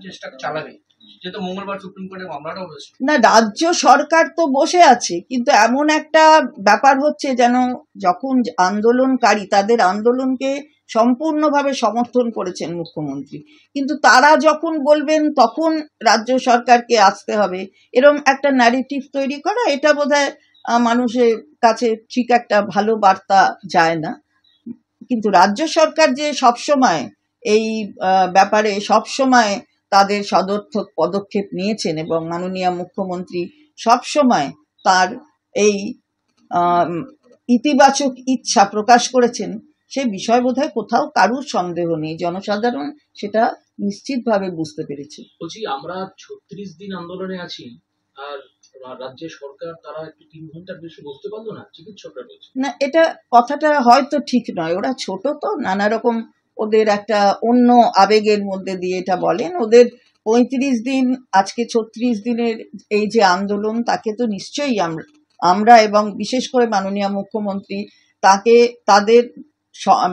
চেষ্টা চালাবে, যেহেতু মঙ্গলবার সুপ্রিম কোর্টে মামলাটাও হয়েছে। না, রাজ্য সরকার তো বসে আছে, কিন্তু এমন একটা ব্যাপার হচ্ছে যেন যখন আন্দোলনকারী তাদের আন্দোলনকে সম্পূর্ণভাবে সমর্থন করেছেন মুখ্যমন্ত্রী, কিন্তু তারা যখন বলবেন তখন রাজ্য সরকারকে আসতে হবে, এরকম একটা ন্যারেটিভ তৈরি করা, এটা বোধহয় মানুষের কাছে ঠিক একটা ভালো বার্তা যায় না। কিন্তু রাজ্য সরকার যে সবসময় এই ব্যাপারে সবসময় তাদের সদর্থক পদক্ষেপ নিয়েছেন এবং মাননীয় মুখ্যমন্ত্রী সবসময় তার এই ইতিবাচক ইচ্ছা প্রকাশ করেছেন, সে বিষয় বোধহয় কোথাও কারুর সন্দেহ নেই, জনসাধারণ সেটা নিশ্চিতভাবে বুঝতে পেরেছে। বলছি, আমরা 36 দিন আন্দোলনে আছি, আর রাজ্যের সরকার তারা একটু 3 ঘন্টার বেশি বসতে পারলো না, চিকিৎসকরা বলছে। না, এটা কথাটা হয়তো ঠিক নয়, ওরা ছোট তো, নানা রকম ওদের একটা অন্য আবেগের মধ্যে দিয়ে এটা বলেন। ওদের 35 দিন, আজকে 36 দিনের এই যে আন্দোলন, তাকে তো নিশ্চয়ই আমরা এবং বিশেষ করে মাননীয় মুখ্যমন্ত্রী তাকে তাদের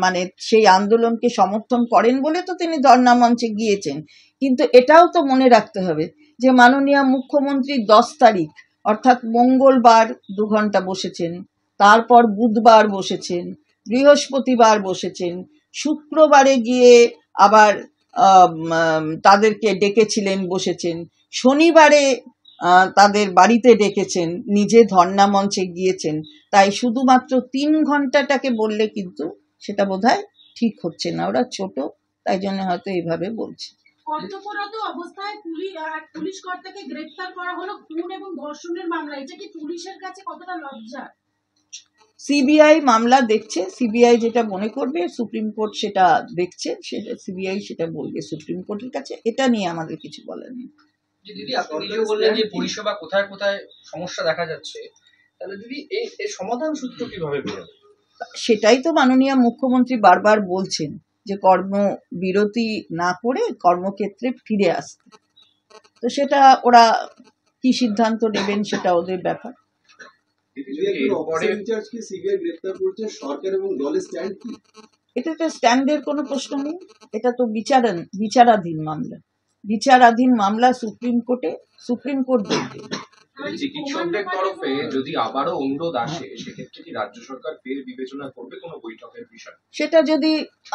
মানে সেই আন্দোলনকে সমর্থন করেন বলে তো তিনি ধর্ণা মঞ্চে গিয়েছেন। কিন্তু এটাও তো মনে রাখতে হবে যে মাননীয় মুখ্যমন্ত্রী 10 তারিখ অর্থাৎ মঙ্গলবার 2 ঘন্টা বসেছেন, তারপর বুধবার বসেছেন, বৃহস্পতিবার বসেছেন, শুক্রবারে গিয়ে আবার তাদেরকে ডেকেছিলেন, বসেছেন, শনিবারে তাদের বাড়িতে ডেকেছেন, নিজে ধর্ণা মঞ্চে গিয়েছেন। তাই শুধুমাত্র 3 ঘন্টাটাকে বললে কিন্তু সেটা বোধহয় ঠিক হচ্ছে না, ওরা ছোট, তাই জন্য হয়তো এইভাবে বলছে। কর্তব্যরত অবস্থায় পুলিশ কর্তাকে গ্রেফতার করা হলো খুন এবং ধর্ষণের মামলা, এটা কি পুলিশের কাছে কতটা লজ্জা? সিবিআই মামলা দেখছে, সিবিআই যেটা মনে করবে সুপ্রিম কোর্ট সেটা দেখছে, সেটা সিবিআই সেটা বলবে সুপ্রিম কোর্টের কাছে, এটা নিয়ে আমাদের কিছু বলার নেই। দিদি, আপনি নিজেও বললেন যে পরিষেবা কোথায় কোথায় সমস্যা দেখা যাচ্ছে, তাহলে দিদি এই সমাধান সূত্র কিভাবে বেরোবে? সেটাই তো মাননীয় মুখ্যমন্ত্রী বারবার বলছেন যে কর্মবিরতি না করে কর্মক্ষেত্রে ফিরে আসতে। তো সেটা ওরা কি সিদ্ধান্ত নেবেন সেটা ওদের ব্যাপার। এটা তো স্ট্যান্ডের কোনো প্রশ্ন নেই, এটা তো বিচারাধীন মামলা, বিচারাধীন মামলা সুপ্রিম কোর্ট দেখবে। চিকিৎসকদের তরফে যদি আবারও অনুরোধ আসে, সেক্ষেত্রে কি রাজ্য সরকার ফের বিবেচনা করবে কোনো বৈঠকের বিষয়? সেটা যদি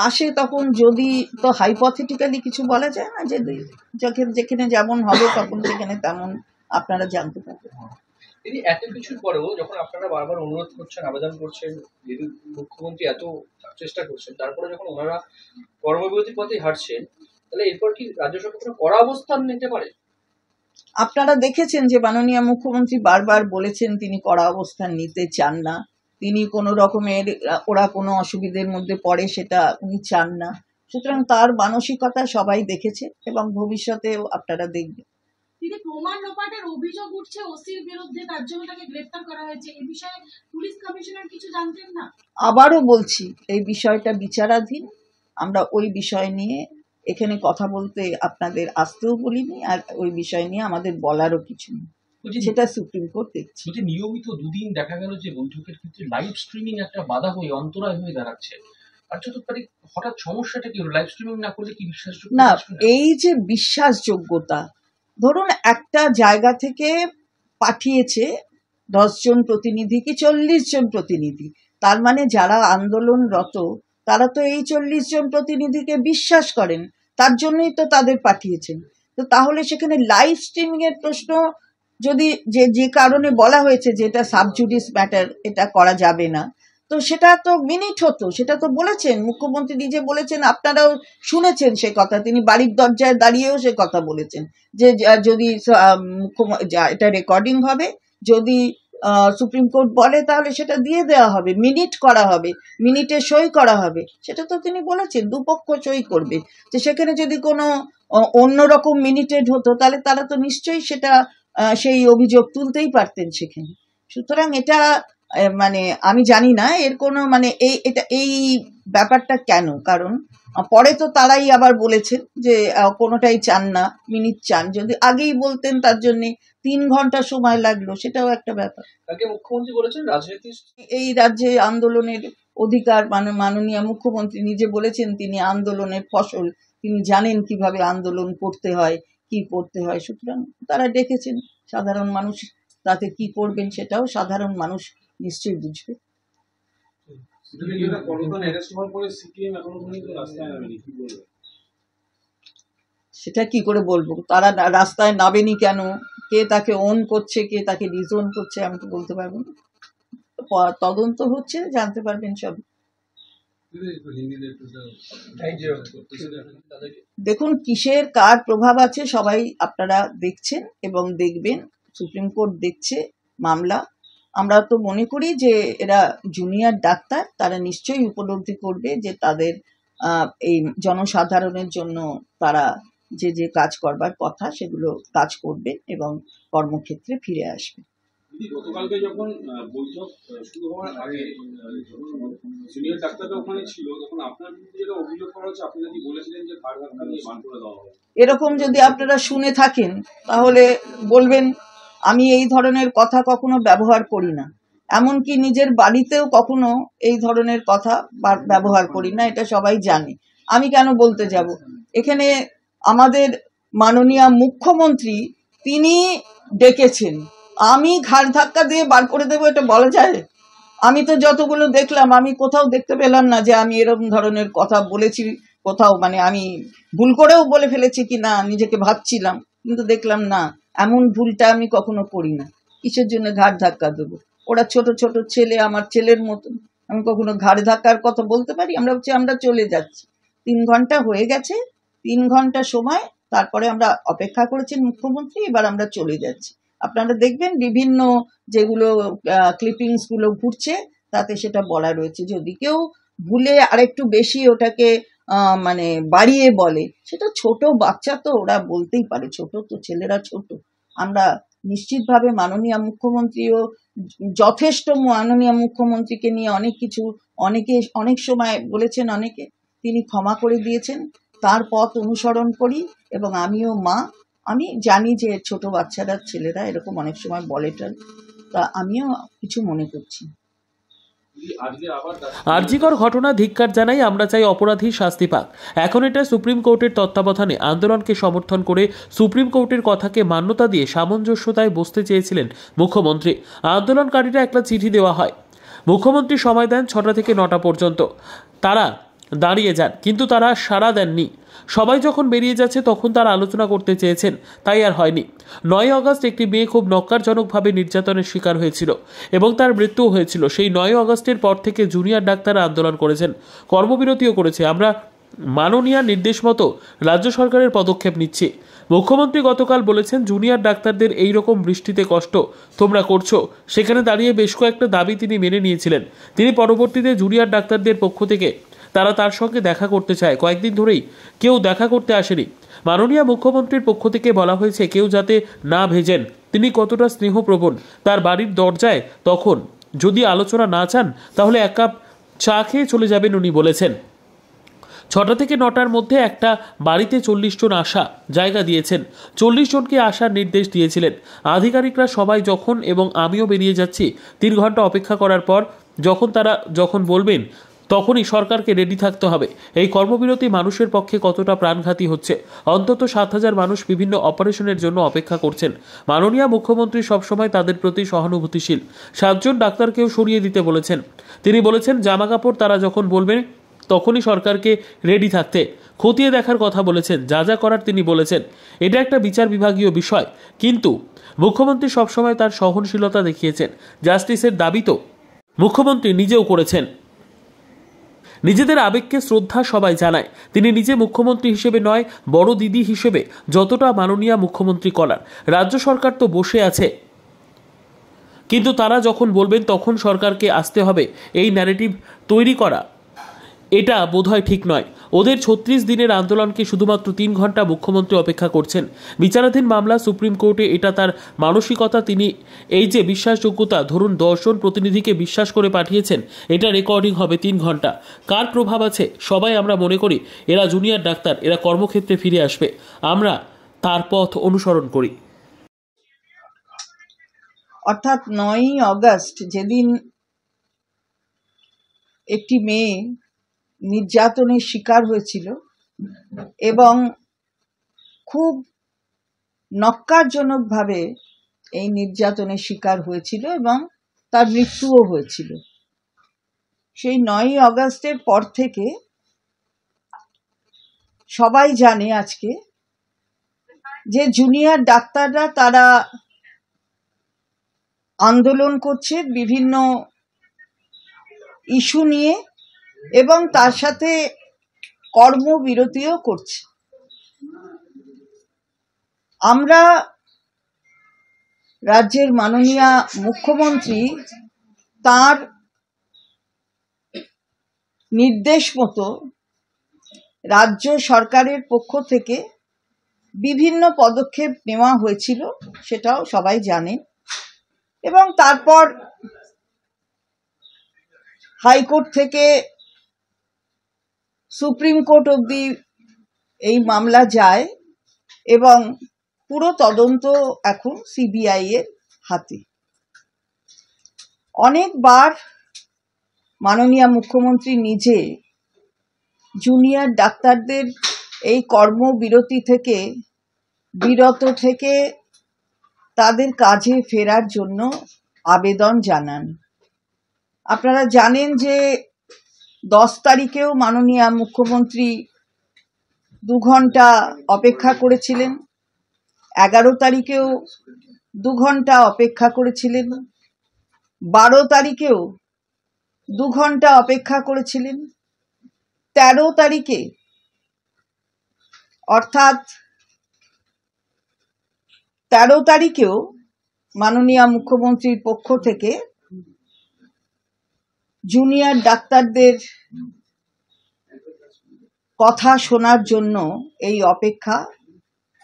আসে তখন, যদি তো হাইপোথেটিক্যালি কিছু বলা যায় না, যে যেখানে যেমন হবে তখন সেখানে তেমন আপনারা জানতে পারবেন। দিদি, এত কিছুর পরেও যখন আপনারা বারবার অনুরোধ করছেন, আবেদন করছেন, যেহেতু মুখ্যমন্ত্রী এত চেষ্টা করছেন, তারপরে যখন ওনারা কর্মবিরতির পথে হাঁটছেন, তাহলে এরপর কি রাজ্য সরকার কোনো কড়া অবস্থান নিতে পারে? আপনারা দেখেছেন যে মাননীয় মুখ্যমন্ত্রী বারবার বলেছেন তিনি কড়া অবস্থান নিতে চান না, তিনি কোনো রকমের ওরা কোনো অসুবিধার মধ্যে পড়ে সেটা উনি চান না। সুতরাং তার মানসিকতা সবাই দেখেছে এবং ভবিষ্যতেও আপনারা দেখবেন। তিনি প্রমাণ লোপাটের অভিযোগ উঠছে ওসির বিরুদ্ধে, তার জন্য তাকে গ্রেফতার করা হয়েছে, এই বিষয়ে পুলিশ কমিশনার কিছু জানতেন না? আবারও বলছি, এই বিষয়টা বিচারাধীন, আমরা ওই বিষয় নিয়ে এখানে কথা বলতে আপনাদের আসতেও বলিনি, আর ওই বিষয় নিয়ে আমাদের বলারও কিছু নেই, সেটা সুপ্রিম কোর্ট দেখছে। নিয়মিত 2 দিন দেখা গেল যে বৈঠকের ক্ষেত্রে লাইভ স্ট্রিমিং একটা বাধা হয়ে অন্তরায় হয়ে দাঁড়াচ্ছে, আর 4 তারিখ হঠাৎ সমস্যাটা কি? লাইভ স্ট্রিমিং না করলে কি বিশ্বাসযোগ্য না, এই যে বিশ্বাসযোগ্যতা, ধরুন একটা জায়গা থেকে পাঠিয়েছে 10 জন প্রতিনিধি কি 40 জন প্রতিনিধি, তার মানে যারা আন্দোলনরত তারা তো এই 40 জন প্রতিনিধিকে বিশ্বাস করেন, তার জন্যই তো তাদের পাঠিয়েছেন। তো তাহলে সেখানে লাইভ স্ট্রিমিং এর প্রশ্ন যদি যে কারণে বলা হয়েছে যে এটা সাবজুডিস ম্যাটার, এটা করা যাবে না, তো সেটা তো মিনিট হতো, সেটা তো বলেছেন মুখ্যমন্ত্রী নিজে বলেছেন, আপনারাও শুনেছেন সে কথা, তিনি বাড়ির দরজায় দাঁড়িয়েও সে কথা বলেছেন যে যদি এটা রেকর্ডিং হবে, যদি সুপ্রিম কোর্ট বলে তাহলে সেটা দিয়ে দেওয়া হবে, মিনিট করা হবে, মিনিটে সই করা হবে, সেটা তো তিনি বলেছেন, দুপক্ষ সই করবে। তো সেখানে যদি কোনো অন্যরকম মিনিটেড হতো তাহলে তারা তো নিশ্চয়ই সেটা সেই অভিযোগ তুলতেই পারতেন সেখানে। সুতরাং এটা মানে আমি জানি না এর কোনো মানে এই ব্যাপারটা কেন, কারণ পরে তো তারাই আবার বলেছেন যে কোনোটাই চান না, মিনিট চান, যদি আগেই বলতেন তার জন্য 3 ঘন্টা সময় লাগলো, সেটাও একটা ব্যাপার। কালকে মুখ্যমন্ত্রী বলেছেন রাজনীতি, এই রাজ্যে আন্দোলনের অধিকার, মাননীয় মুখ্যমন্ত্রী নিজে বলেছেন তিনি আন্দোলনের ফসল, তিনি জানেন কিভাবে আন্দোলন করতে হয়, কি করতে হয়। সুতরাং তারা ডেকেছেন, সাধারণ মানুষ তাতে কি করবেন সেটাও সাধারণ মানুষ নিশ্চয়ই বুঝবে। সেটা কি করে বলবো, তারা রাস্তায় নামেনি কেন, কে তাকে অন করছে, কে তাকে ডিসঅন করছে, আমি তো বলতে পারবো না। তদন্ত হচ্ছে, জানতে পারবেন সব। দেখুন, কিসের কার প্রভাব আছে সবাই আপনারা দেখছেন এবং দেখবেন। সুপ্রিম কোর্ট দেখছে মামলা। আমরা তো মনে করি যে এরা জুনিয়র ডাক্তার, তারা নিশ্চয়ই উপলব্ধি করবে যে তাদের এই জনসাধারণের জন্য তারা যে যে কাজ করবার কথা সেগুলো কাজ করবে এবং কর্মক্ষেত্রে ফিরে আসবে। গতকালকে যখন বৈঠক শুরু হওয়ার আগে জুনিয়র ডাক্তাররা ওখানে ছিল, তখন আপনার বিরুদ্ধে যেটা অভিযোগ করা হচ্ছে, আপনি নাকি বলেছিলেন যে ঘাড় ধাক্কা দিয়ে বার করে দেওয়া হবে। এরকম যদি আপনারা শুনে থাকেন তাহলে বলবেন। আমি এই ধরনের কথা কখনো ব্যবহার করি না, এমনকি নিজের বাড়িতেও কখনো এই ধরনের কথা ব্যবহার করি না, এটা সবাই জানে। আমি কেন বলতে যাব? এখানে আমাদের মাননীয় মুখ্যমন্ত্রী তিনি ডেকেছেন, আমি ঘাড় ধাক্কা দিয়ে বার করে দেবো এটা বলা যায়? আমি তো যতগুলো দেখলাম, আমি কোথাও দেখতে পেলাম না যে আমি এরকম ধরনের কথা বলেছি কোথাও। মানে আমি ভুল করেও বলে ফেলেছি কি না নিজেকে ভাবছিলাম, কিন্তু দেখলাম না, এমন ভুলটা আমি কখনো করি না। কিসের জন্য ঘাড় ধাক্কা দেবো? ওরা ছোট ছোট ছেলে, আমার ছেলের মতন, আমি কখনো ঘাড় ধাক্কার কথা বলতে পারি? আমরা বলছি আমরা চলে যাচ্ছি। 3 ঘন্টা হয়ে গেছে, 3 ঘন্টা সময়, তারপরে আমরা অপেক্ষা করেছেন মুখ্যমন্ত্রী, এবার আমরা চলে যাচ্ছি। আপনারা দেখবেন বিভিন্ন যেগুলো ক্লিপিংস গুলো ঘুরছে তাতে সেটা বলা রয়েছে। যদি কেউ ভুলে আরেকটু বেশি ওটাকে মানে বাড়িয়ে বলে, সেটা ছোট বাচ্চা তো, ওরা বলতেই পারে, ছোট তো, ছেলেরা ছোট। আমরা নিশ্চিতভাবে মাননীয় মুখ্যমন্ত্রীও যথেষ্ট, মাননীয় মুখ্যমন্ত্রীকে নিয়ে অনেক কিছু অনেকে অনেক সময় বলেছেন, অনেকে তিনি ক্ষমা করে দিয়েছেন। তার পথ অনুসরণ করি এবং আমিও মা, আমি জানি যে ছোট বাচ্চারা, ছেলেরা এরকম অনেক সময় বলে, তা আমিও কিছু মনে করছি। আরজিকর ঘটনা ধিক্কার জানাই, আমরা চাই অপরাধী শাস্তি পাক। এখন এটা সুপ্রিম কোর্টের তত্ত্বাবধানে আন্দোলনকে সমর্থন করে সুপ্রিম কোর্টের কথাকে মান্যতা দিয়ে সামঞ্জস্যতায় বসতে চেয়েছিলেন মুখ্যমন্ত্রী। আন্দোলনকারীরা একটা চিঠি দেওয়া হয়, মুখ্যমন্ত্রী সময় দেন 6টা থেকে 9টা পর্যন্ত, তারা দাঁড়িয়ে যান, কিন্তু তারা সাড়া দেননি। সবাই যখন বেরিয়ে যাচ্ছে তখন তারা আলোচনা করতে চেয়েছেন, তাই আর হয়নি। 9 আগস্ট একটি মেয়ে খুব নক্কারজনকভাবে নির্যাতনের শিকার হয়েছিল এবং তার মৃত্যুও হয়েছিল। সেই 9 আগস্টের পর থেকে জুনিয়র ডাক্তাররা আন্দোলন করেছেন, কর্মবিরতিও করেছে। আমরা মাননীয় নির্দেশ মতো রাজ্য সরকারের পদক্ষেপ নিচ্ছি। মুখ্যমন্ত্রী গতকাল বলেছেন, জুনিয়র ডাক্তারদের এই রকম বৃষ্টিতে কষ্ট তোমরা করছো, সেখানে দাঁড়িয়ে বেশ কয়েকটা দাবি তিনি মেনে নিয়েছিলেন। তিনি পরবর্তীতে জুনিয়র ডাক্তারদের পক্ষ থেকে তারা তার সঙ্গে দেখা করতে চায়, কয়েকদিন ধরেই কেউ দেখা করতে আসেনি। মাননীয় মুখ্যমন্ত্রীর পক্ষ থেকে বলা হয়েছে কেউ যাতে না ভেজেন, তিনি কতটা স্নেহপ্রবণ তার বাড়ির দরজায়, তখন যদি আলোচনা না চান তাহলে 1 কাপ চা খেয়ে চলে যাবেন উনি বলেছেন। 6টা থেকে 9টার মধ্যে একটা বাড়িতে 40 জন আসা জায়গা দিয়েছেন, 40 জনকে আসার নির্দেশ দিয়েছিলেন আধিকারিকরা সবাই। যখন এবং আমিও বেরিয়ে যাচ্ছি 3 ঘন্টা অপেক্ষা করার পর, তারা যখন বলবেন তখনই সরকারকে রেডি থাকতে হবে। এই কর্মবিরতি মানুষের পক্ষে কতটা প্রাণঘাতী হচ্ছে। অন্তত 7,000 মানুষ বিভিন্ন অপারেশনের জন্য অপেক্ষা করছেন। মাননীয় মুখ্যমন্ত্রী সবসময় তাদের প্রতি সহানুভূতিশীল। 7 জন ডাক্তারকেও সরিয়ে দিতে বলেছেন। তিনি বলেছেন জামা কাপড় তারা যখন বলবেন তখনই সরকারকে রেডি থাকতে, খতিয়ে দেখার কথা বলেছেন, যা যা করার তিনি বলেছেন। এটা একটা বিচার বিভাগীয় বিষয়, কিন্তু মুখ্যমন্ত্রী সবসময় তার সহনশীলতা দেখিয়েছেন। জাস্টিসের দাবি তো মুখ্যমন্ত্রী নিজেও করেছেন। নিজেদের আবেগকে শ্রদ্ধা সবাই জানায়। তিনি নিজে মুখ্যমন্ত্রী হিসেবে নয়, বড় দিদি হিসেবে যতটা মাননীয় মুখ্যমন্ত্রী করার। রাজ্য সরকার তো বসে আছে, কিন্তু তারা যখন বলবেন তখন সরকারকে আসতে হবে, এই ন্যারেটিভ তৈরি করা এটা বোধহয় ঠিক নয়। ওদের 36 দিনের আন্দোলনকে শুধুমাত্র 3 ঘন্টা মুখ্যমন্ত্রী অপেক্ষা করছেন। বিচারাধীন মামলা সুপ্রিম কোর্টে, এটা তার মানসিকতা। তিনি এই যে বিশ্বাসযোগ্যতা, ধরুন 10 জন প্রতিনিধিকে বিশ্বাস করে পাঠিয়েছেন, এটা রেকর্ডিং হবে 3 ঘন্টা। কার প্রভাব আছে? সবাই আমরা মনে করি এরা জুনিয়র ডাক্তার, এরা কর্মক্ষেত্রে ফিরে আসবে, আমরা তার পথ অনুসরণ করি। অর্থাৎ 9ই আগস্ট যেদিন একটি মেয়ে নির্যাতনের শিকার হয়েছিল, এবং খুব নক্কারজনকভাবে এই নির্যাতনের শিকার হয়েছিল এবং তার মৃত্যুও হয়েছিল। সেই 9ই আগস্টের পর থেকে সবাই জানে আজকে যে জুনিয়র ডাক্তাররা তারা আন্দোলন করছে বিভিন্ন ইস্যু নিয়ে এবং তার সাথে কর্মবিরতিও করছে। আমরা রাজ্যের মাননীয় মুখ্যমন্ত্রী তার নির্দেশ মতো রাজ্য সরকারের পক্ষ থেকে বিভিন্ন পদক্ষেপ নেওয়া হয়েছিল, সেটাও সবাই জানেন। এবং তারপর হাইকোর্ট থেকে সুপ্রিম কোর্ট অবধি এই মামলা যায় এবং পুরো তদন্ত এখন সিবিআই এর হাতে। অনেকবার মাননীয় মুখ্যমন্ত্রী নিজে জুনিয়র ডাক্তারদের এই কর্মবিরতি থেকে বিরত থেকে তাদের কাজে ফেরার জন্য আবেদন জানান। আপনারা জানেন যে 10 তারিখেও মাননীয় মুখ্যমন্ত্রী 2 ঘন্টা অপেক্ষা করেছিলেন, 11 তারিখেও 2 ঘন্টা অপেক্ষা করেছিলেন, 12 তারিখেও 2 ঘন্টা অপেক্ষা করেছিলেন, 13 তারিখে অর্থাৎ 13 তারিখেও মাননীয় মুখ্যমন্ত্রীর পক্ষ থেকে জুনিয়র ডাক্তারদের কথা শোনার জন্য এই অপেক্ষা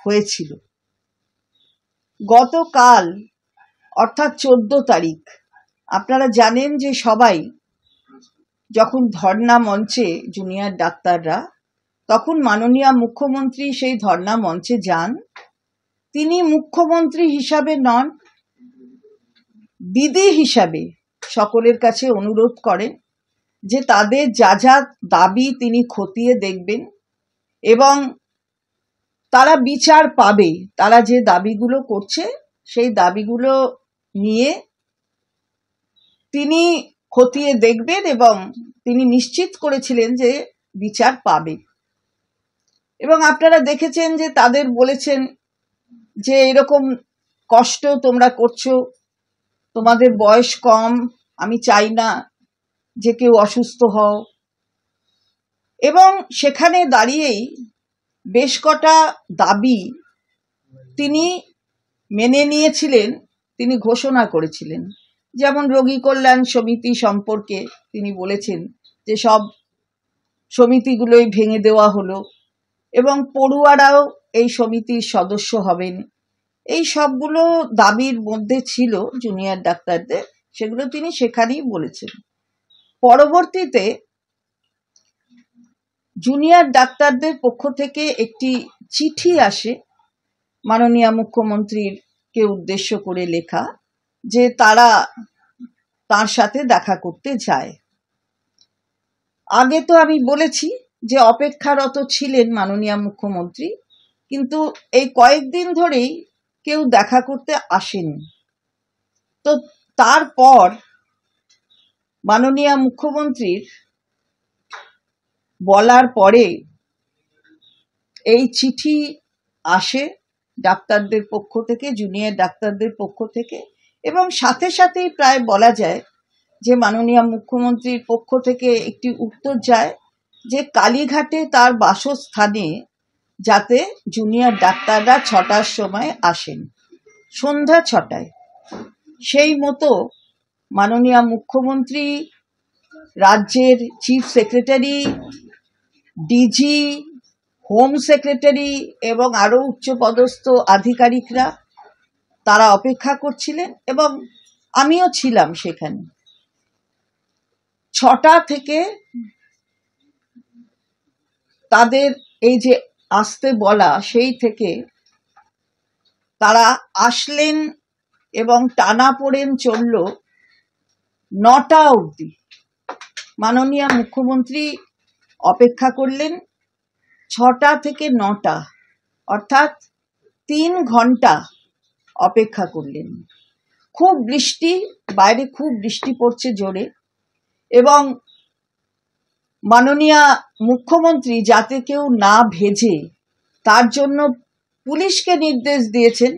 হয়েছিল। গতকাল অর্থাৎ 14 তারিখ আপনারা জানেন যে সবাই যখন ধর্ণা মঞ্চে জুনিয়র ডাক্তাররা, তখন মাননীয় মুখ্যমন্ত্রী সেই ধর্ণা মঞ্চে যান। তিনি মুখ্যমন্ত্রী হিসাবে নন, দিদি হিসাবে সকলের কাছে অনুরোধ করেন যে তাদের যা যা দাবি তিনি খতিয়ে দেখবেন এবং তারা বিচার পাবে। তারা যে দাবিগুলো করছে সেই দাবিগুলো নিয়ে তিনি খতিয়ে দেখবেন এবং তিনি নিশ্চিত করেছিলেন যে বিচার পাবে। এবং আপনারা দেখেছেন যে তাদের বলেছেন যে এরকম কষ্ট তোমরা করছো, তোমাদের বয়স কম, আমি চাই না যে কেউ অসুস্থ হও। এবং সেখানে দাঁড়িয়েই বেশ কটা দাবি তিনি মেনে নিয়েছিলেন, তিনি ঘোষণা করেছিলেন। যেমন রোগী কল্যাণ সমিতি সম্পর্কে তিনি বলেছেন যে সব সমিতিগুলোই ভেঙে দেওয়া হলো এবং পড়ুয়ারাও এই সমিতির সদস্য হবেন। এই সবগুলো দাবির মধ্যে ছিল জুনিয়র ডাক্তারদের, সেগুলো তিনি সেখানেই বলেছেন। পরবর্তীতে জুনিয়র ডাক্তারদের পক্ষ থেকে একটি চিঠি আসে মাননীয় মুখ্যমন্ত্রীকে উদ্দেশ্য করে লেখা, যে তারা তার সাথে দেখা করতে যায়। আগে তো আমি বলেছি যে অপেক্ষারত ছিলেন মাননীয় মুখ্যমন্ত্রী, কিন্তু এই কয়েকদিন ধরেই কেউ দেখা করতে আসেনি। তো তারপর মাননীয় মুখ্যমন্ত্রীর বলার পরে এই চিঠি আসে ডাক্তারদের পক্ষ থেকে, জুনিয়র ডাক্তারদের পক্ষ থেকে, এবং সাথে সাথেই প্রায় বলা যায় যে মাননীয় মুখ্যমন্ত্রীর পক্ষ থেকে একটি উত্তর যায় যে কালীঘাটে তার বাসস্থানে যাতে জুনিয়র ডাক্তাররা 6টার সময় আসেন, সন্ধ্যা 6টায়। সেই মতো মাননীয় মুখ্যমন্ত্রী, রাজ্যের chief secretary, DG, home secretary এবং আরো উচ্চপদস্থ আধিকারিকরা তারা অপেক্ষা করছিলেন এবং আমিও ছিলাম সেখানে। 6টা থেকে তাদের এই যে আসতে বলা, সেই থেকে তারা আসলেন এবং টানাপোড়েন চলল 9টা অবধি। মাননীয় মুখ্যমন্ত্রী অপেক্ষা করলেন 6টা থেকে 9টা অর্থাৎ 3 ঘন্টা অপেক্ষা করলেন। খুব বৃষ্টি, বাইরে খুব বৃষ্টি পড়ছে জোরে, এবং মাননীয় মুখ্যমন্ত্রী যাতে কেউ না ভেজে তার জন্য পুলিশকে নির্দেশ দিয়েছেন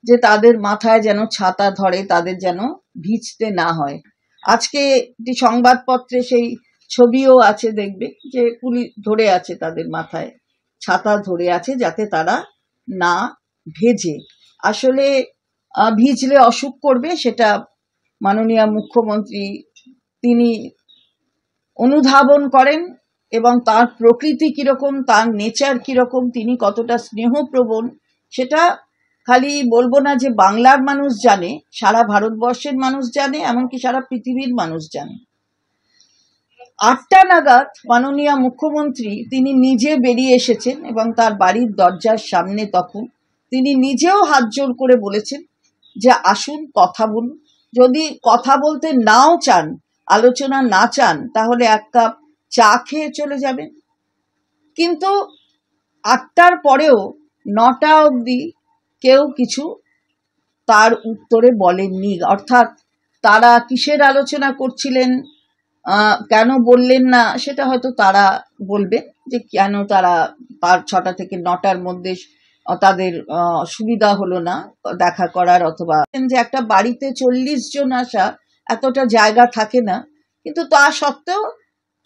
যে তাদের মাথায় যেন ছাতা ধরে, তাদের যেন ভিজতে না হয়। আজকে একটি সংবাদপত্রে সেই ছবিও আছে, দেখবে যে পুলিশ ধরে আছে, তাদের মাথায় ছাতা ধরে আছে যাতে তারা না ভেজে। আসলে ভিজলে অসুখ করবে সেটা মাননীয় মুখ্যমন্ত্রী তিনি অনুধাবন করেন, এবং তার প্রকৃতি কিরকম, তার নেচার কিরকম, তিনি কতটা স্নেহপ্রবণ সেটা খালি বলবো না যে বাংলার মানুষ জানে, সারা ভারতবর্ষের মানুষ জানে, এমনকি সারা পৃথিবীর মানুষ জানে। 8টা নাগাদ মাননীয় মুখ্যমন্ত্রী তিনি নিজে বেরিয়ে এসেছেন এবং তার বাড়ির দরজার সামনে তখন তিনি নিজেও হাত জোর করে বলেছেন যে আসুন কথা বলুন, যদি কথা বলতে নাও চান, আলোচনা না চান, তাহলে 1 কাপ চা খেয়ে চলে যাবেন। কিন্তু 8টার পরেও 9টা অবধি কেউ কিছু তার উত্তরে বলেননি। অর্থাৎ তারা কিসের আলোচনা করছিলেন, কেন বললেন না, সেটা হয়তো তারা বলবেন যে কেন তারা 6টা থেকে 9টার মধ্যে তাদের সুবিধা হলো না দেখা করার, অথবা যে একটা বাড়িতে 40 জন আসা এতটা জায়গা থাকে না, কিন্তু তা সত্ত্বেও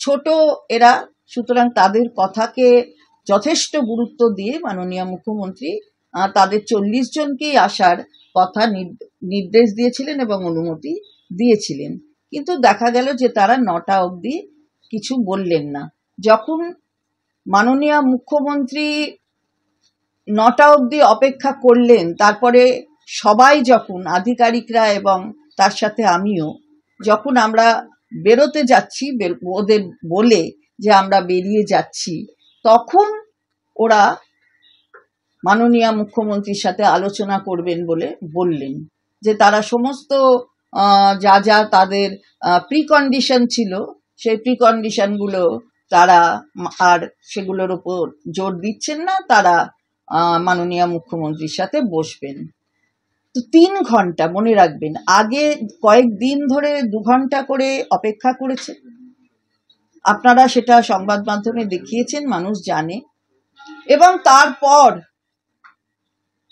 ছোট এরা, সুতরাং তাদের কথাকে যথেষ্ট গুরুত্ব দিয়ে মাননীয় মুখ্যমন্ত্রী তাদের 40 জনকেই আসার কথা নির্দেশ দিয়েছিলেন এবং অনুমতি দিয়েছিলেন। কিন্তু দেখা গেল যে তারা 9টা অবধি কিছু বললেন না। যখন মাননীয় মুখ্যমন্ত্রী 9টা অবধি অপেক্ষা করলেন, তারপরে সবাই যখন আধিকারিকরা এবং তার সাথে আমিও যখন আমরা বেরোতে যাচ্ছি, ওদের বলে যে আমরা বেরিয়ে যাচ্ছি, তখন ওরা মাননীয় মুখ্যমন্ত্রীর সাথে আলোচনা করবেন বলে বললেন, যে তারা সমস্ত যা যা তাদের প্রিকন্ডিশন ছিল সেই প্রিকন্ডিশনগুলো তারা আর সেগুলোর উপর জোর দিচ্ছেন না, তারা মাননীয় মুখ্যমন্ত্রীর সাথে বসবেন। তো 3 ঘন্টা, মনে রাখবেন, আগে কয়েকদিন ধরে 2 ঘন্টা করে অপেক্ষা করেছে, আপনারা সেটা সংবাদ মাধ্যমে দেখিয়েছেন, মানুষ জানে। এবং তারপর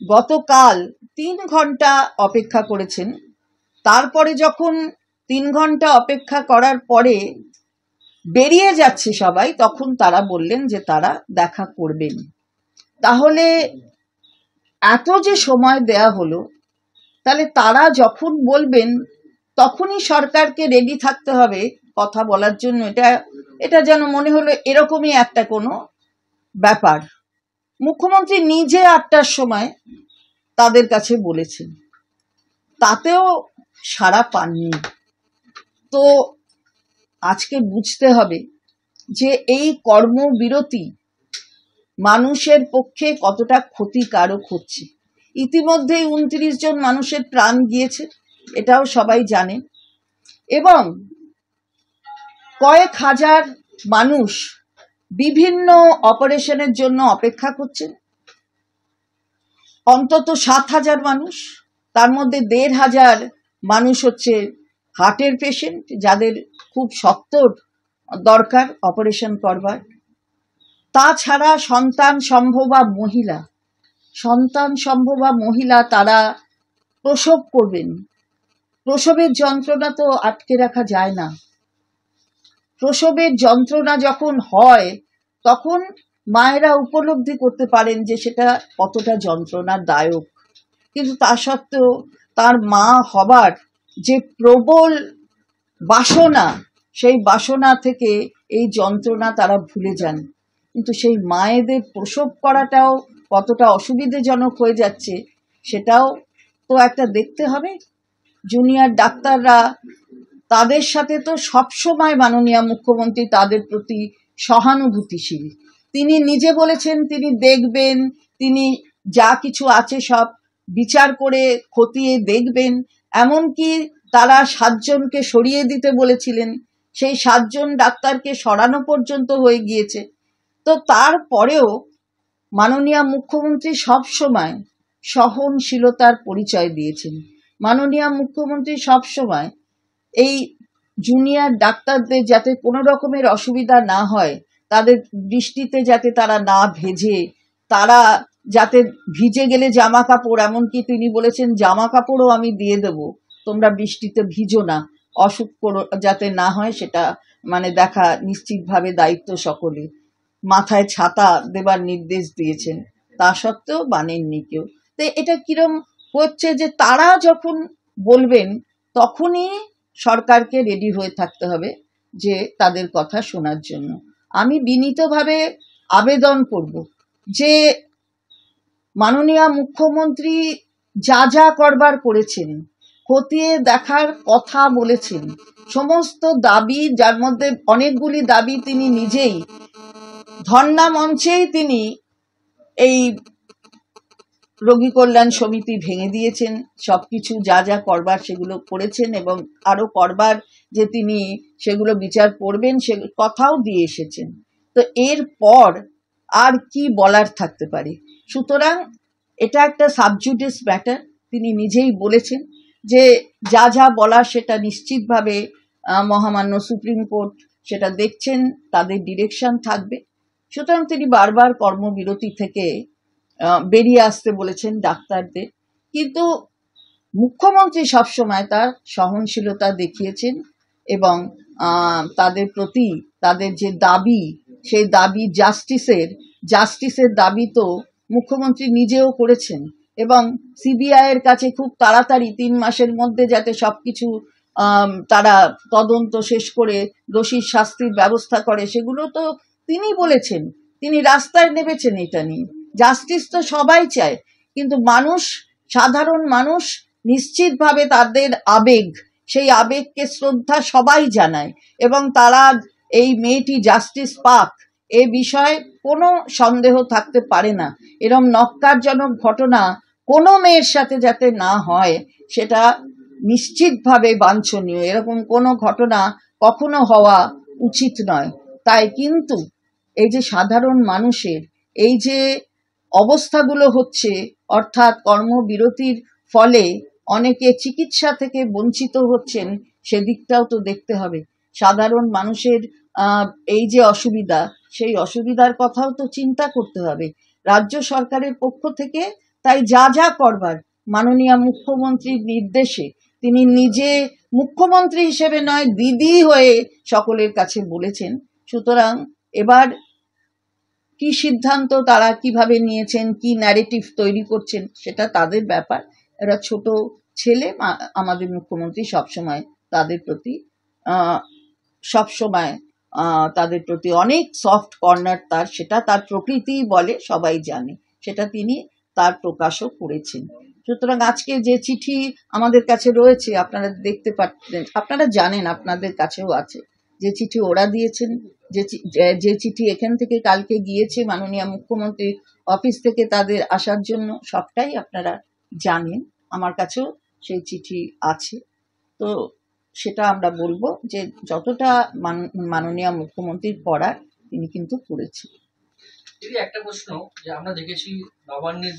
গতকাল 3 ঘন্টা অপেক্ষা করেছেন। তারপরে যখন 3 ঘন্টা অপেক্ষা করার পরে বেরিয়ে যাচ্ছে সবাই, তখন তারা বললেন যে তারা দেখা করবেন। তাহলে এত যে সময় দেয়া হলো, তাহলে তারা যখন বলবেন তখনই সরকারকে রেডি থাকতে হবে কথা বলার জন্য। এটা যেন মনে হলো এরকমই একটা কোনো ব্যাপার। মুখ্যমন্ত্রী নিজে 8টার সময় তাদের কাছে বলেছেন, তাতেও সাড়া পাননি। তো আজকে বুঝতে হবে যে এই কর্মবিরতি মানুষের পক্ষে কতটা ক্ষতিকারক হচ্ছে। ইতিমধ্যেই 29 জন মানুষের প্রাণ গিয়েছে, এটাও সবাই জানেন, এবং কয়েক হাজার মানুষ বিভিন্ন অপারেশনের জন্য অপেক্ষা করছেন। অন্তত 7,000 মানুষ, তার মধ্যে 1,500 মানুষ হচ্ছে হার্টের পেশেন্ট, যাদের খুব সত্বর দরকার অপারেশন করবার। তাছাড়া সন্তান সম্ভবা মহিলা, তারা প্রসব করবেন। প্রসবের যন্ত্রণা তো আটকে রাখা যায় না। প্রসবের যন্ত্রণা যখন হয় তখন মায়েরা উপলব্ধি করতে পারেন যে সেটা কতটা যন্ত্রণাদায়ক, কিন্তু তা সত্ত্বেও তার মা হবার যে প্রবল বাসনা, সেই বাসনা থেকে এই যন্ত্রণা তারা ভুলে যান। কিন্তু সেই মায়েদের প্রসব করাটাও কতটা অসুবিধাজনক হয়ে যাচ্ছে সেটাও তো একটা দেখতে হবে। জুনিয়র ডাক্তাররা, তাদের সাথে তো সবসময় মাননীয় মুখ্যমন্ত্রী তাদের প্রতি সহানুভূতিশীল। তিনি নিজে বলেছেন তিনি দেখবেন, তিনি যা কিছু আছে সব বিচার করে খতিয়ে দেখবেন। এমনকি তারা 7 জনকে সরিয়ে দিতে বলেছিলেন, সেই 7 জন ডাক্তারকে সরানো পর্যন্ত হয়ে গিয়েছে। তো তো তারপরেও মাননীয় মুখ্যমন্ত্রী সবসময় সহনশীলতার পরিচয় দিয়েছেন। মাননীয় মুখ্যমন্ত্রী সবসময় এই জুনিয়র ডাক্তারদের যাতে কোনো রকমের অসুবিধা না হয়, তাদের বৃষ্টিতে যাতে তারা না ভেজে, তারা যাতে ভিজে গেলে জামা কাপড়, এমনকি তিনি বলেছেন জামা কাপড়ও আমি দিয়ে দেব, তোমরা বৃষ্টিতে ভিজো না, অসুখ যাতে না হয় সেটা দেখা নিশ্চিতভাবে দায়িত্ব সকলে। মাথায় ছাতা দেবার নির্দেশ দিয়েছেন, তা সত্ত্বেও মানেননি কেউ। তো এটা কিরম হচ্ছে যে তারা যখন বলবেন তখনই সরকারকে রেডি হয়ে থাকতে হবে যে তাদের কথা শোনার জন্য। আমি বিনীতভাবে আবেদন করব যে মাননীয় মুখ্যমন্ত্রী যা যা করবার করেছেন, খতিয়ে দেখার কথা বলেছেন, সমস্ত দাবি, যার মধ্যে অনেকগুলি দাবি তিনি নিজেই ধর্ণা মঞ্চেই তিনি এই রোগী কল্যাণ সমিতি ভেঙে দিয়েছেন, সবকিছু যা যা করবার সেগুলো করেছেন এবং আরো করবার যে তিনি সেগুলো বিচার করবেন সে কথাও দিয়ে এসেছেন। তো এরপর আর কি বলার থাকতে পারে? সুতরাং এটা একটা সাবজুডিস ম্যাটার। তিনি নিজেই বলেছেন যে যা যা বলার সেটা নিশ্চিতভাবে মহামান্য সুপ্রিম কোর্ট সেটা দেখছেন, তাদের ডিরেকশন থাকবে। সুতরাং তিনি বারবার কর্মবিরতি থেকে বেরিয়ে আসতে বলেছেন ডাক্তারদের, কিন্তু মুখ্যমন্ত্রী সবসময় তার সহনশীলতা দেখিয়েছেন এবং তাদের প্রতি তাদের যে দাবি, সেই দাবি জাস্টিসের দাবি তো মুখ্যমন্ত্রী নিজেও করেছেন এবং সিবিআই এর কাছে খুব তাড়াতাড়ি 3 মাসের মধ্যে যাতে সবকিছু তারা তদন্ত শেষ করে দোষীর শাস্তির ব্যবস্থা করে, সেগুলো তো তিনি বলেছেন, তিনি রাস্তায় নেমেছেন এটা নিয়ে। জাস্টিস তো সবাই চায়, কিন্তু সাধারণ মানুষ নিশ্চিতভাবে তাদের আবেগ, সেই আবেগকে শ্রদ্ধা সবাই জানায় এবং তারা এই মেয়েটি জাস্টিস পাক এ বিষয়ে কোনো সন্দেহ থাকতে পারে না। এরকম নক্কারজনক ঘটনা কোনো মেয়ের সাথে যাতে না হয় সেটা নিশ্চিতভাবে বাঞ্ছনীয়। এরকম কোনো ঘটনা কখনো হওয়া উচিত নয়। তাই কিন্তু এই যে সাধারণ মানুষের এই যে অবস্থাগুলো হচ্ছে, অর্থাৎ কর্মবিরতির ফলে অনেকে চিকিৎসা থেকে বঞ্চিত হচ্ছেন, সেদিকটাও তো দেখতে হবে। সাধারণ মানুষের এই যে অসুবিধা, সেই অসুবিধার কথাও তো চিন্তা করতে হবে রাজ্য সরকারের পক্ষ থেকে। তাই যা যা করবার মাননীয় মুখ্যমন্ত্রীর নির্দেশে তিনি নিজে মুখ্যমন্ত্রী হিসেবে নয়, দিদি হয়ে সকলের কাছে বলেছেন। সুতরাং এবার কি সিদ্ধান্ত তারা কিভাবে নিয়েছেন, কি ন্যারেটিভ তৈরি করছেন, সেটা তাদের ব্যাপার। এরা ছোট ছেলে, আমাদের মুখ্যমন্ত্রী সবসময় তাদের প্রতি অনেক সফট কর্নার তার, সেটা তার প্রকৃতিই বলে, সবাই জানে, সেটা তিনি তার প্রকাশও করেছেন। সুতরাং আজকে যে চিঠি আমাদের কাছে রয়েছে আপনারা দেখতে পাচ্ছেন, আপনারা জানেন, আপনাদের কাছেও আছে, যে চিঠি ওরা দিয়েছেন, যে চিঠি এখান থেকে কালকে গিয়েছে মাননীয় মুখ্যমন্ত্রীর অফিস থেকে তাদের আসার জন্য, সবটাই আপনারা জানেন। আমার কাছেও সেই চিঠি আছে। তো সেটা আমরা বলবো যে যতটা মাননীয় মুখ্যমন্ত্রীর করার তিনি কিন্তু করেছেন। একটা প্রশ্ন, যে আমরা দেখেছি নবান্নের